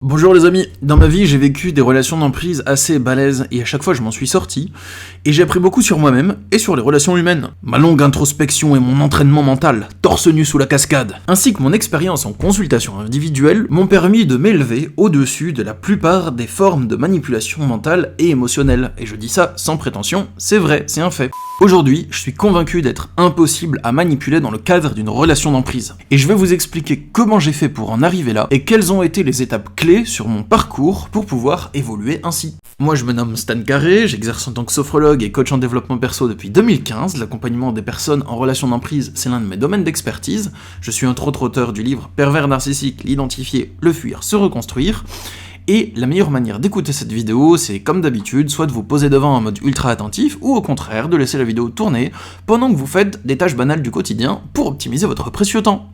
Bonjour les amis, dans ma vie j'ai vécu des relations d'emprise assez balèzes et à chaque fois je m'en suis sorti, et j'ai appris beaucoup sur moi-même et sur les relations humaines. Ma longue introspection et mon entraînement mental, torse nu sous la cascade, ainsi que mon expérience en consultation individuelle m'ont permis de m'élever au-dessus de la plupart des formes de manipulation mentale et émotionnelle, et je dis ça sans prétention, c'est vrai, c'est un fait. Aujourd'hui, je suis convaincu d'être impossible à manipuler dans le cadre d'une relation d'emprise, et je vais vous expliquer comment j'ai fait pour en arriver là, et quelles ont été les étapes clés sur mon parcours pour pouvoir évoluer ainsi. Moi je me nomme Stan Carré, j'exerce en tant que sophrologue et coach en développement perso depuis 2015, l'accompagnement des personnes en relation d'emprise c'est l'un de mes domaines d'expertise, je suis entre autres auteur du livre Pervers narcissique, l'identifier, le fuir, se reconstruire, et la meilleure manière d'écouter cette vidéo, c'est comme d'habitude, soit de vous poser devant en mode ultra attentif, ou au contraire, de laisser la vidéo tourner pendant que vous faites des tâches banales du quotidien pour optimiser votre précieux temps.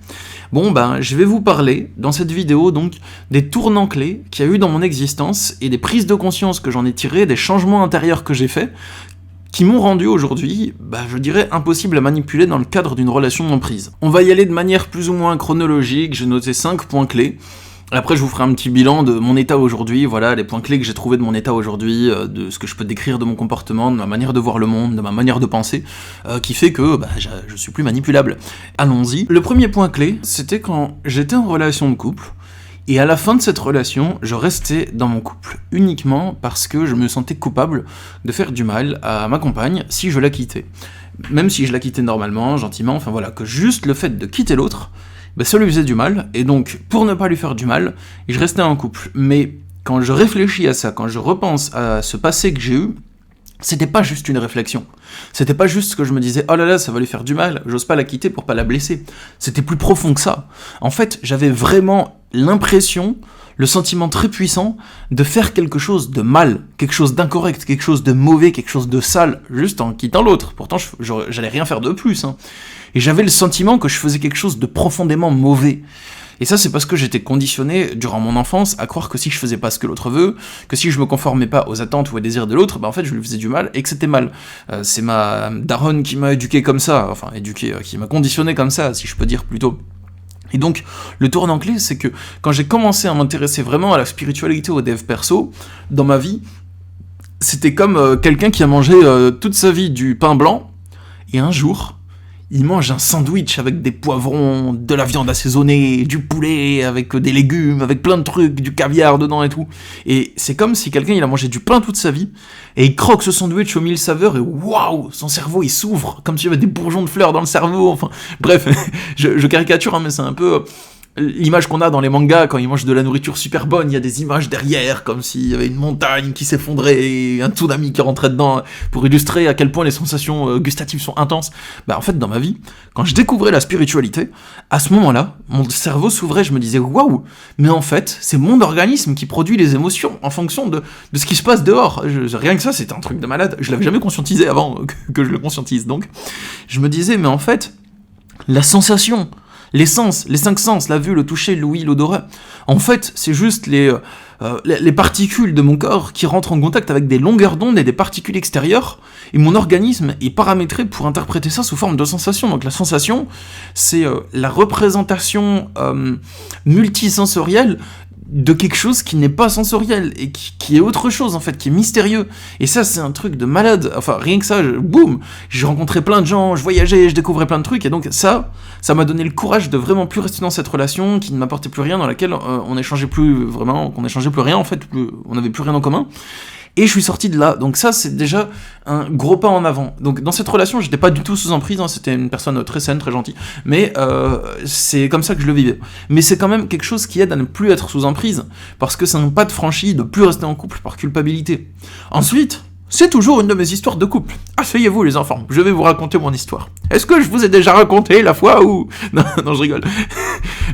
Bon je vais vous parler, dans cette vidéo donc, des tournants clés qu'il y a eu dans mon existence, et des prises de conscience que j'en ai tirées, des changements intérieurs que j'ai faits, qui m'ont rendu aujourd'hui, je dirais, impossible à manipuler dans le cadre d'une relation d'emprise. On va y aller de manière plus ou moins chronologique, j'ai noté 5 points clés. Après, je vous ferai un petit bilan de mon état aujourd'hui, voilà, les points clés que j'ai trouvés de mon état aujourd'hui, de ce que je peux décrire de mon comportement, de ma manière de voir le monde, de ma manière de penser, qui fait que je suis plus manipulable. Allons-y. Le premier point clé, c'était quand j'étais en relation de couple, et à la fin de cette relation, je restais dans mon couple, uniquement parce que je me sentais coupable de faire du mal à ma compagne si je la quittais. Même si je la quittais normalement, gentiment, enfin voilà, que juste le fait de quitter l'autre, ça lui faisait du mal, et donc, pour ne pas lui faire du mal, je restais en couple. Mais quand je réfléchis à ça, quand je repense à ce passé que j'ai eu, c'était pas juste une réflexion. C'était pas juste que je me disais « Oh là là, ça va lui faire du mal, j'ose pas la quitter pour pas la blesser ». C'était plus profond que ça. En fait, j'avais vraiment l'impression, le sentiment très puissant, de faire quelque chose de mal, quelque chose d'incorrect, quelque chose de mauvais, quelque chose de sale, juste en quittant l'autre. Pourtant, j'allais rien faire de plus, hein. Et j'avais le sentiment que je faisais quelque chose de profondément mauvais. Et ça, c'est parce que j'étais conditionné, durant mon enfance, à croire que si je faisais pas ce que l'autre veut, que si je me conformais pas aux attentes ou aux désirs de l'autre, en fait, je lui faisais du mal, et que c'était mal. C'est ma daronne qui m'a éduqué comme ça, qui m'a conditionné comme ça, si je peux dire plutôt. Et donc, le tournant clé, c'est que quand j'ai commencé à m'intéresser vraiment à la spiritualité, au dev perso, dans ma vie, c'était comme quelqu'un qui a mangé toute sa vie du pain blanc, et un jour, il mange un sandwich avec des poivrons, de la viande assaisonnée, du poulet, avec des légumes, avec plein de trucs, du caviar dedans et tout. Et c'est comme si quelqu'un il a mangé du pain toute sa vie, et il croque ce sandwich aux 1000 saveurs, et waouh, son cerveau il s'ouvre, comme s'il y avait des bourgeons de fleurs dans le cerveau, enfin, bref, je caricature, hein, mais c'est un peu l'image qu'on a dans les mangas quand ils mangent de la nourriture super bonne, il y a des images derrière, comme s'il y avait une montagne qui s'effondrait et un tsunami qui rentrait dedans, pour illustrer à quel point les sensations gustatives sont intenses. En fait, dans ma vie, quand je découvrais la spiritualité, à ce moment-là, mon cerveau s'ouvrait, je me disais, waouh, mais en fait, c'est mon organisme qui produit les émotions en fonction de ce qui se passe dehors. Rien que ça, c'était un truc de malade, je l'avais jamais conscientisé avant que je le conscientise, donc je me disais, mais en fait, la sensation, les sens, les 5 sens, la vue, le toucher, l'ouïe, l'odorat, en fait, c'est juste les particules de mon corps qui rentrent en contact avec des longueurs d'onde et des particules extérieures, et mon organisme est paramétré pour interpréter ça sous forme de sensation. Donc la sensation, c'est la représentation multisensorielle de quelque chose qui n'est pas sensoriel, et qui est autre chose en fait, qui est mystérieux. Et ça, c'est un truc de malade. Enfin, rien que ça, boum, j'ai rencontré plein de gens, je voyageais, je découvrais plein de trucs, et donc ça m'a donné le courage de vraiment plus rester dans cette relation qui ne m'apportait plus rien, dans laquelle on échangeait plus vraiment, qu'on échangeait plus rien en fait, on n'avait plus rien en commun. Et je suis sorti de là, donc ça c'est déjà un gros pas en avant. Donc dans cette relation, j'étais pas du tout sous emprise, hein, c'était une personne très saine, très gentille, mais c'est comme ça que je le vivais. Mais c'est quand même quelque chose qui aide à ne plus être sous emprise, parce que c'est un pas de franchi de plus rester en couple par culpabilité. Ensuite, c'est toujours une de mes histoires de couple. Asseyez-vous les enfants, je vais vous raconter mon histoire. Est-ce que je vous ai déjà raconté la fois où... Non, je rigole.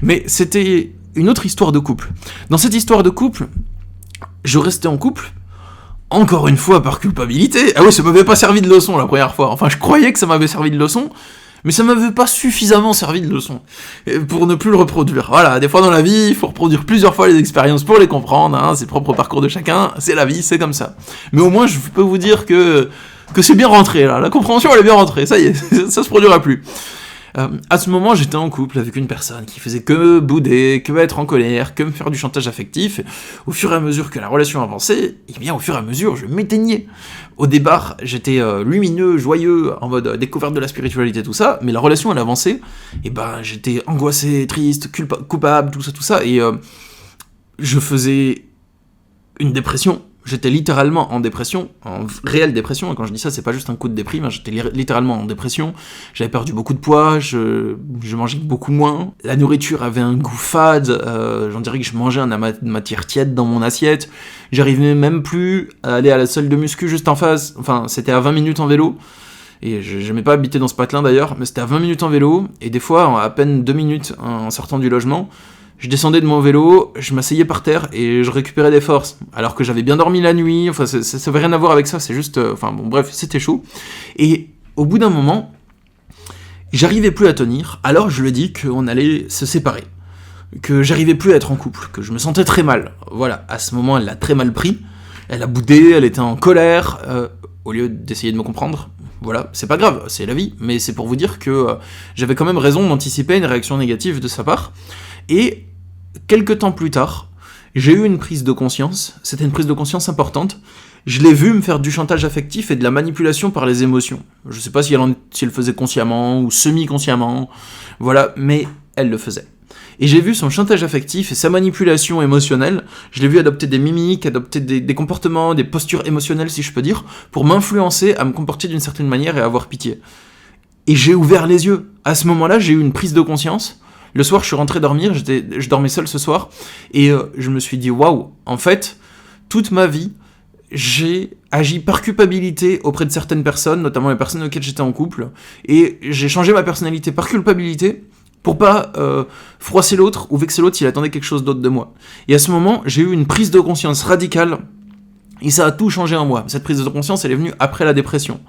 Mais c'était une autre histoire de couple. Dans cette histoire de couple, je restais en couple, encore une fois par culpabilité. Ah oui, ça m'avait pas servi de leçon la première fois. Enfin, je croyais que ça m'avait servi de leçon, mais ça m'avait pas suffisamment servi de leçon pour ne plus le reproduire. Voilà, des fois dans la vie, il faut reproduire plusieurs fois les expériences pour les comprendre, hein, c'est le propre parcours de chacun, c'est la vie, c'est comme ça. Mais au moins, je peux vous dire que c'est bien rentré, là, la compréhension elle est bien rentrée, ça y est, ça se produira plus. À ce moment, j'étais en couple avec une personne qui faisait que bouder, que être en colère, que me faire du chantage affectif. Au fur et à mesure que la relation avançait, et bien au fur et à mesure, je m'éteignais. Au départ, j'étais lumineux, joyeux, en mode découverte de la spiritualité, tout ça, mais la relation, elle avançait, et ben j'étais angoissé, triste, coupable, tout ça, et je faisais une dépression. J'étais littéralement en dépression, en réelle dépression, et quand je dis ça, c'est pas juste un coup de déprime, j'étais littéralement en dépression, j'avais perdu beaucoup de poids, je mangeais beaucoup moins, la nourriture avait un goût fade, j'en dirais que je mangeais un amas de matière tiède dans mon assiette, j'arrivais même plus à aller à la salle de muscu juste en face, enfin c'était à 20 minutes en vélo, et j'aimais pas habiter dans ce patelin d'ailleurs, mais c'était à 20 minutes en vélo, et des fois, en à peine 2 minutes en sortant du logement, je descendais de mon vélo, je m'asseyais par terre et je récupérais des forces. Alors que j'avais bien dormi la nuit, enfin ça avait rien à voir avec ça, c'est juste... enfin bon bref, c'était chaud. Et au bout d'un moment, j'arrivais plus à tenir, alors je lui ai dit qu'on allait se séparer. Que j'arrivais plus à être en couple, que je me sentais très mal. Voilà, à ce moment elle l'a très mal pris, elle a boudé, elle était en colère, au lieu d'essayer de me comprendre. Voilà, c'est pas grave, c'est la vie, mais c'est pour vous dire que j'avais quand même raison d'anticiper une réaction négative de sa part. Et quelques temps plus tard, j'ai eu une prise de conscience, c'était une prise de conscience importante, je l'ai vu me faire du chantage affectif et de la manipulation par les émotions. Je sais pas si elle faisait consciemment ou semi-consciemment, voilà, mais elle le faisait. Et j'ai vu son chantage affectif et sa manipulation émotionnelle, je l'ai vu adopter des mimiques, adopter des comportements, des postures émotionnelles si je peux dire, pour m'influencer à me comporter d'une certaine manière et à avoir pitié. Et j'ai ouvert les yeux. À ce moment-là, j'ai eu une prise de conscience. Le soir, je suis rentré dormir, je dormais seul ce soir, et je me suis dit, waouh, en fait, toute ma vie, j'ai agi par culpabilité auprès de certaines personnes, notamment les personnes auxquelles j'étais en couple, et j'ai changé ma personnalité par culpabilité pour pas froisser l'autre ou vexer l'autre s'il attendait quelque chose d'autre de moi. Et à ce moment, j'ai eu une prise de conscience radicale, et ça a tout changé en moi. Cette prise de conscience, elle est venue après la dépression.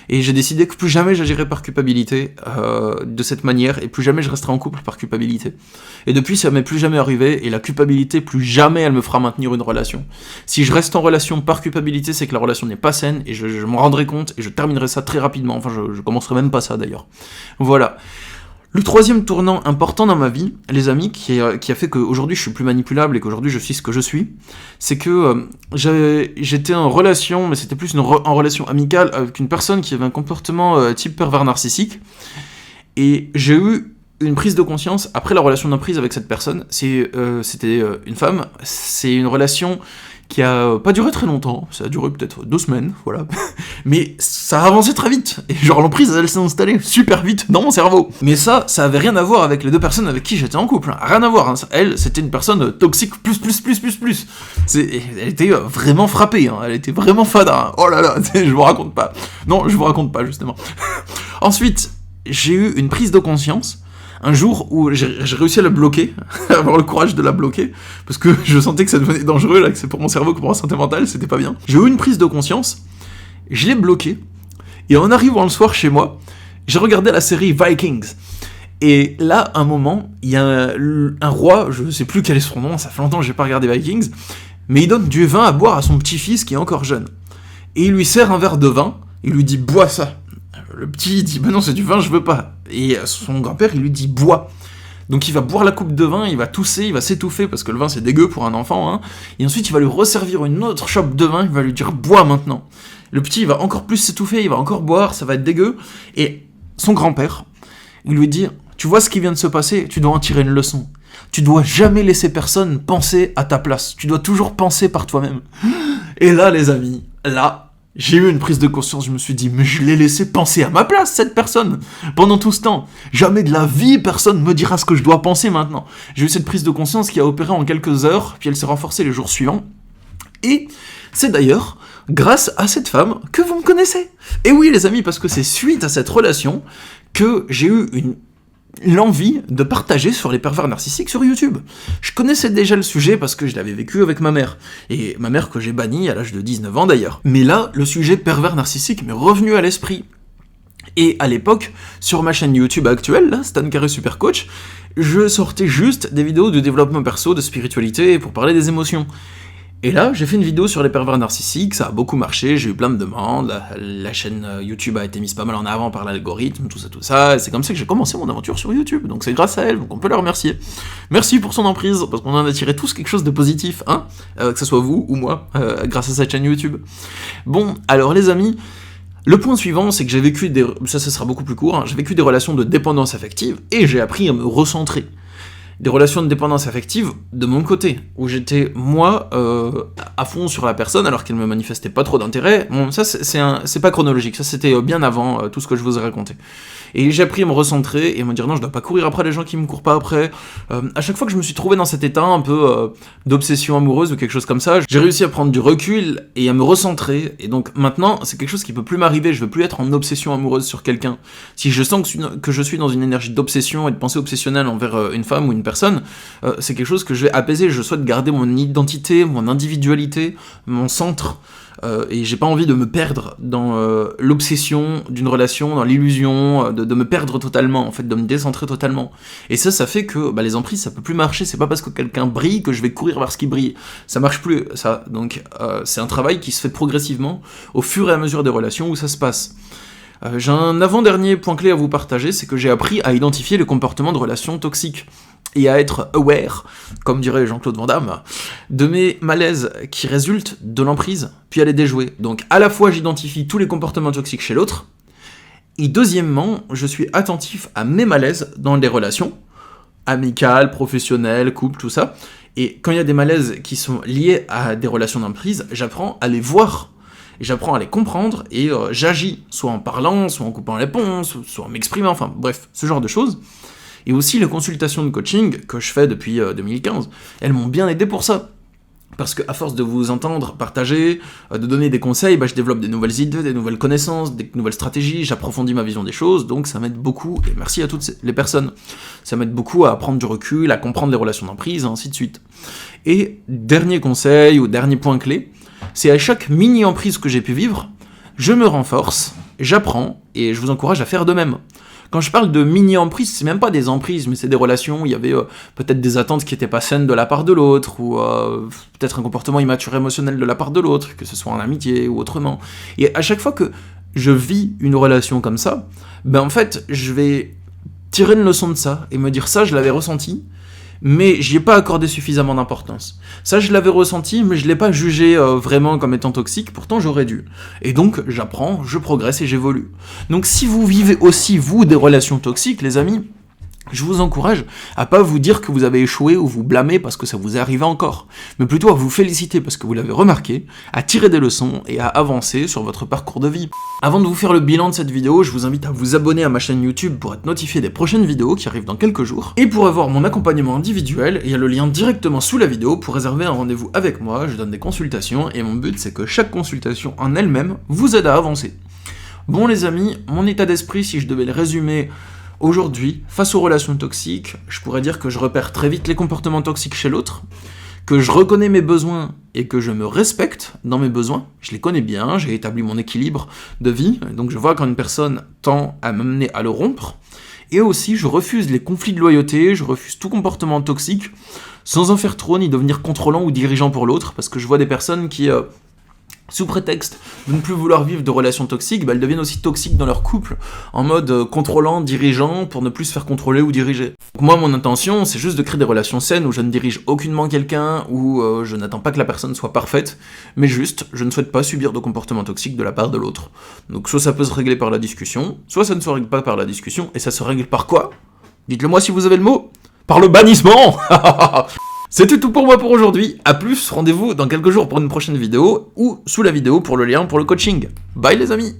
Et j'ai décidé que plus jamais j'agirais par culpabilité de cette manière, et plus jamais je resterai en couple par culpabilité. Et depuis, ça m'est plus jamais arrivé, et la culpabilité, plus jamais elle me fera maintenir une relation. Si je reste en relation par culpabilité, c'est que la relation n'est pas saine, et je m'en rendrai compte, et je terminerai ça très rapidement. Enfin, je commencerai même pas ça d'ailleurs. Voilà. Le troisième tournant important dans ma vie, les amis, qui a fait qu'aujourd'hui je suis plus manipulable et qu'aujourd'hui je suis ce que je suis, c'est que j'étais en relation, mais c'était plus en relation amicale, avec une personne qui avait un comportement type pervers narcissique, et j'ai eu une prise de conscience après la relation d'emprise avec cette personne. C'était une femme, c'est une relation qui a pas duré très longtemps, ça a duré peut-être 2 semaines, voilà, mais ça a avancé très vite, et genre l'emprise elle s'est installée super vite dans mon cerveau. Mais ça avait rien à voir avec les 2 personnes avec qui j'étais en couple, hein. Rien à voir, hein. Elle, c'était une personne toxique plus. Elle était vraiment frappée, hein. Elle était vraiment fada, hein. Oh là là, je vous raconte pas. Non, je vous raconte pas, justement. Ensuite, j'ai eu une prise de conscience, un jour où j'ai réussi à la bloquer, avoir le courage de la bloquer, parce que je sentais que ça devenait dangereux, là, que c'est pour mon cerveau, que pour ma santé mentale, c'était pas bien. J'ai eu une prise de conscience, je l'ai bloqué, et en arrivant le soir chez moi, j'ai regardé la série Vikings. Et là, à un moment, il y a un roi, je sais plus quel est son nom, ça fait longtemps que j'ai pas regardé Vikings, mais il donne du vin à boire à son petit-fils qui est encore jeune. Et il lui sert un verre de vin, il lui dit « bois ça ». Le petit dit « bah non, c'est du vin, je veux pas ». Et son grand-père, il lui dit « bois ». Donc il va boire la coupe de vin, il va tousser, il va s'étouffer, parce que le vin c'est dégueu pour un enfant, hein. Et ensuite il va lui resservir une autre chope de vin, il va lui dire « bois maintenant ». Le petit, il va encore plus s'étouffer, il va encore boire, ça va être dégueu. Et son grand-père, il lui dit « tu vois ce qui vient de se passer, tu dois en tirer une leçon. Tu dois jamais laisser personne penser à ta place, tu dois toujours penser par toi-même. » Et là les amis, là, j'ai eu une prise de conscience, je me suis dit, mais je l'ai laissé penser à ma place, cette personne, pendant tout ce temps. Jamais de la vie, personne me dira ce que je dois penser maintenant. J'ai eu cette prise de conscience qui a opéré en quelques heures, puis elle s'est renforcée les jours suivants. Et c'est d'ailleurs grâce à cette femme que vous me connaissez. Et oui les amis, parce que c'est suite à cette relation que j'ai eu l'envie de partager sur les pervers narcissiques sur YouTube. Je connaissais déjà le sujet parce que je l'avais vécu avec ma mère, et ma mère que j'ai bannie à l'âge de 19 ans d'ailleurs. Mais là, le sujet pervers narcissique m'est revenu à l'esprit. Et à l'époque, sur ma chaîne YouTube actuelle, là, Stan Carré Super Coach, je sortais juste des vidéos de développement perso, de spiritualité, pour parler des émotions. Et là, j'ai fait une vidéo sur les pervers narcissiques, ça a beaucoup marché, j'ai eu plein de demandes, la chaîne YouTube a été mise pas mal en avant par l'algorithme, tout ça, et c'est comme ça que j'ai commencé mon aventure sur YouTube, donc c'est grâce à elle, donc on peut la remercier. Merci pour son emprise, parce qu'on en a tiré tous quelque chose de positif, hein, que ce soit vous ou moi, grâce à cette chaîne YouTube. Bon, alors les amis, le point suivant, c'est que j'ai vécu ça sera beaucoup plus court, hein, j'ai vécu des relations de dépendance affective, et j'ai appris à me recentrer. Des relations de dépendance affective de mon côté, où j'étais, moi, à fond sur la personne, alors qu'elle me manifestait pas trop d'intérêt. Bon, ça, c'est pas chronologique, ça c'était bien avant tout ce que je vous ai raconté. Et j'ai appris à me recentrer, et à me dire, non, je dois pas courir après les gens qui me courent pas après. À chaque fois que je me suis trouvé dans cet état un peu d'obsession amoureuse ou quelque chose comme ça, j'ai réussi à prendre du recul et à me recentrer, et donc maintenant, c'est quelque chose qui peut plus m'arriver, je veux plus être en obsession amoureuse sur quelqu'un. Si je sens que je suis dans une énergie d'obsession et de pensée obsessionnelle envers une femme ou une personne, c'est quelque chose que je vais apaiser, je souhaite garder mon identité, mon individualité, mon centre, et j'ai pas envie de me perdre dans l'obsession d'une relation, dans l'illusion, de me perdre totalement, en fait, de me décentrer totalement. Et ça fait que les emprises, ça peut plus marcher, c'est pas parce que quelqu'un brille que je vais courir vers ce qui brille, ça marche plus, ça. Donc c'est un travail qui se fait progressivement, au fur et à mesure des relations où ça se passe. J'ai un avant-dernier point clé à vous partager, c'est que j'ai appris à identifier les comportements de relations toxiques, et à être aware, comme dirait Jean-Claude Van Damme, de mes malaises qui résultent de l'emprise, puis à les déjouer. Donc à la fois j'identifie tous les comportements toxiques chez l'autre, et deuxièmement, je suis attentif à mes malaises dans les relations, amicales, professionnelles, couple, tout ça, et quand il y a des malaises qui sont liés à des relations d'emprise, j'apprends à les voir, et j'apprends à les comprendre, et j'agis, soit en parlant, soit en coupant les ponts, soit en m'exprimant, enfin bref, ce genre de choses. Et aussi les consultations de coaching que je fais depuis 2015, elles m'ont bien aidé pour ça. Parce qu'à force de vous entendre partager, de donner des conseils, je développe des nouvelles idées, des nouvelles connaissances, des nouvelles stratégies, j'approfondis ma vision des choses, donc ça m'aide beaucoup, et merci à toutes les personnes. Ça m'aide beaucoup à prendre du recul, à comprendre les relations d'emprise, et ainsi de suite. Et dernier conseil, ou dernier point clé, c'est à chaque mini-emprise que j'ai pu vivre, je me renforce, j'apprends, et je vous encourage à faire de même. Quand je parle de mini-emprises, c'est même pas des emprises, mais c'est des relations où il y avait peut-être des attentes qui étaient pas saines de la part de l'autre, ou peut-être un comportement immature émotionnel de la part de l'autre, que ce soit en amitié ou autrement. Et à chaque fois que je vis une relation comme ça, en fait, je vais tirer une leçon de ça, et me dire ça, je l'avais ressenti, mais j'y ai pas accordé suffisamment d'importance. Ça, je l'avais ressenti, mais je l'ai pas jugé vraiment comme étant toxique, pourtant j'aurais dû. Et donc, j'apprends, je progresse et j'évolue. Donc si vous vivez aussi, vous, des relations toxiques, les amis, je vous encourage à pas vous dire que vous avez échoué ou vous blâmer parce que ça vous est arrivé encore, mais plutôt à vous féliciter parce que vous l'avez remarqué, à tirer des leçons et à avancer sur votre parcours de vie. Avant de vous faire le bilan de cette vidéo, je vous invite à vous abonner à ma chaîne YouTube pour être notifié des prochaines vidéos qui arrivent dans quelques jours. Et pour avoir mon accompagnement individuel, il y a le lien directement sous la vidéo pour réserver un rendez-vous avec moi, je donne des consultations et mon but c'est que chaque consultation en elle-même vous aide à avancer. Bon les amis, mon état d'esprit, si je devais le résumer aujourd'hui, face aux relations toxiques, je pourrais dire que je repère très vite les comportements toxiques chez l'autre, que je reconnais mes besoins et que je me respecte dans mes besoins, je les connais bien, j'ai établi mon équilibre de vie, donc je vois quand une personne tend à m'amener à le rompre, et aussi je refuse les conflits de loyauté, je refuse tout comportement toxique, sans en faire trop ni devenir contrôlant ou dirigeant pour l'autre, parce que je vois des personnes qui sous prétexte de ne plus vouloir vivre de relations toxiques, elles deviennent aussi toxiques dans leur couple, en mode contrôlant, dirigeant, pour ne plus se faire contrôler ou diriger. Donc moi, mon intention, c'est juste de créer des relations saines où je ne dirige aucunement quelqu'un, où je n'attends pas que la personne soit parfaite, mais juste, je ne souhaite pas subir de comportements toxiques de la part de l'autre. Donc soit ça peut se régler par la discussion, soit ça ne se règle pas par la discussion, et ça se règle par quoi? Dites-le moi si vous avez le mot. Par le bannissement. C'était tout pour moi pour aujourd'hui, à plus, rendez-vous dans quelques jours pour une prochaine vidéo, ou sous la vidéo pour le lien pour le coaching. Bye les amis.